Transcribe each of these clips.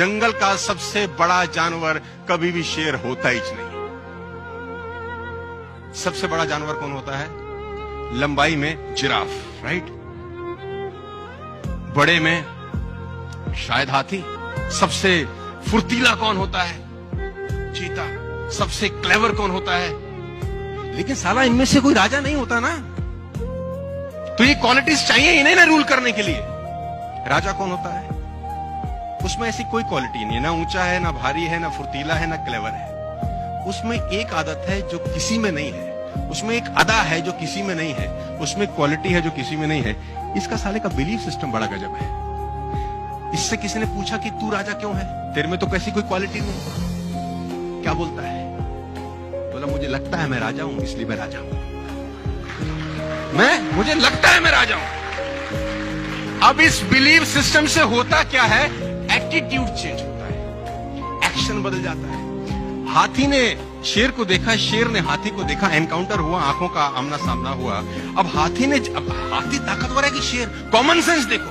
जंगल का सबसे बड़ा जानवर कभी भी शेर होता ही नहीं। सबसे बड़ा जानवर कौन होता है? लंबाई में जिराफ, राइट? बड़े में शायद हाथी। सबसे फुर्तीला कौन होता है? चीता। सबसे क्लेवर कौन होता है? लेकिन साला इनमें से कोई राजा नहीं होता ना। तो ये क्वालिटीज चाहिए इन्हें ना रूल करने के लिए। राजा कौन होता है? उसमें ऐसी कोई क्वालिटी नहीं है, ना ऊंचा है, ना भारी है, ना फुर्तीला है, ना क्लेवर है। उसमें एक आदत है जो किसी में नहीं है, उसमें एक अदा है जो किसी में नहीं है, उसमें क्वालिटी है जो किसी में नहीं है। इसका साले का बिलीफ सिस्टम बड़ा गजब है। इससे किसी ने पूछा कि तू राजा क्यों है, तेरे में तो कैसी कोई क्वालिटी नहीं। क्या बोलता है? बोला मुझे लगता है मैं राजा हूं, इसलिए मैं राजा हूं। मुझे लगता है मैं राजा हूं। अब इस बिलीफ सिस्टम से होता क्या है? एटीट्यूड चेंज होता है, एक्शन बदल जाता है। हाथी ने शेर को देखा, शेर ने हाथी को देखा, एनकाउंटर हुआ, आंखों का आमना सामना हुआ। अब हाथी ताकतवर है कि शेर? कॉमन सेंस देखो,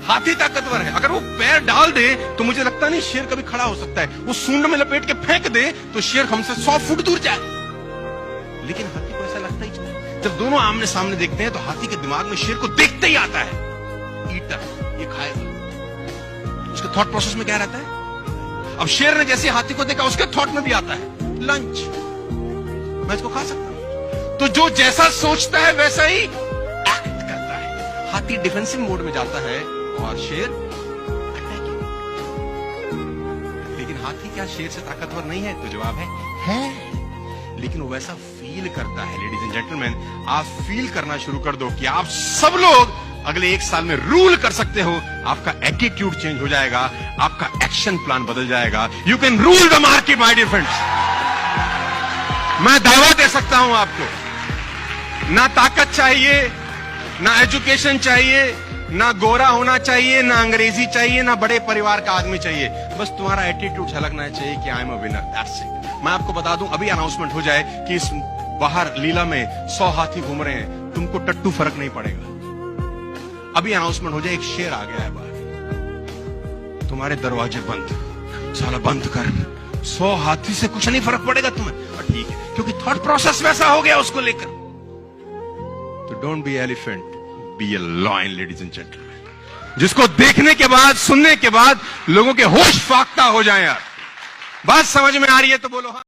हाथी ताकतवर है। अगर वो पैर डाल दे तो मुझे लगता नहीं शेर कभी खड़ा हो सकता है। वो सूंड में लपेट के फेंक दे तो शेर हमसे 100 फुट दूर जाए। लेकिन हाथी को ऐसा लगता ही नहीं। जब दोनों आमने सामने देखते हैं तो हाथी के दिमाग में शेर को देखते ही आता है, ईटर, ये खाएगा। उसके थॉट प्रोसेस में क्या रहता है? अब शेर ने जैसे हाथी को देखा, उसके थॉट में भी आता है लंच, मैं इसको खा सकता हूं। तो जो जैसा सोचता है वैसा ही एक्ट करता है। हाथी डिफेंसिव मोड में जाता है और शेर अटैकिंग। लेकिन हाथी क्या शेर से ताकतवर नहीं है? तो जवाब है। लेकिन वो वैसा फील करता है। लेडीज एंड जेंटलमैन, आप फील करना शुरू कर दो कि आप सब लोग अगले 1 साल में रूल कर सकते हो। आपका एटीट्यूड चेंज हो जाएगा, आपका एक्शन प्लान बदल जाएगा। You can rule the market my dear friends. मैं दावा दे सकता हूं आपको, ना ताकत चाहिए, ना एजुकेशन चाहिए, ना गोरा होना चाहिए, ना अंग्रेजी चाहिए, ना बड़े परिवार का आदमी चाहिए। बस तुम्हारा एटीट्यूड झलकना चाहिए कि I am a winner, that's it. मैं आपको बता दूं, अभी अनाउंसमेंट हो जाए कि इस बाहर लीला में 100 हाथी घूम रहे हैं, तुमको टट्टू फर्क नहीं पड़ेगा। अभी अनाउंसमेंट हो जाए एक शेर आ गया है बाहर, तुम्हारे दरवाजे बंद, साला बंद कर, 100 हाथी से कुछ नहीं फर्क पड़ेगा तुम्हें। और ठीक है, क्योंकि थॉट प्रोसेस वैसा हो गया उसको लेकर। तो don't be elephant, be a lion ladies and gentleman, जिसको देखने के बाद, सुनने के बाद लोगों के होश फाख्ता हो जाए। यार बात समझ में आ रही है तो बोलो हाँ।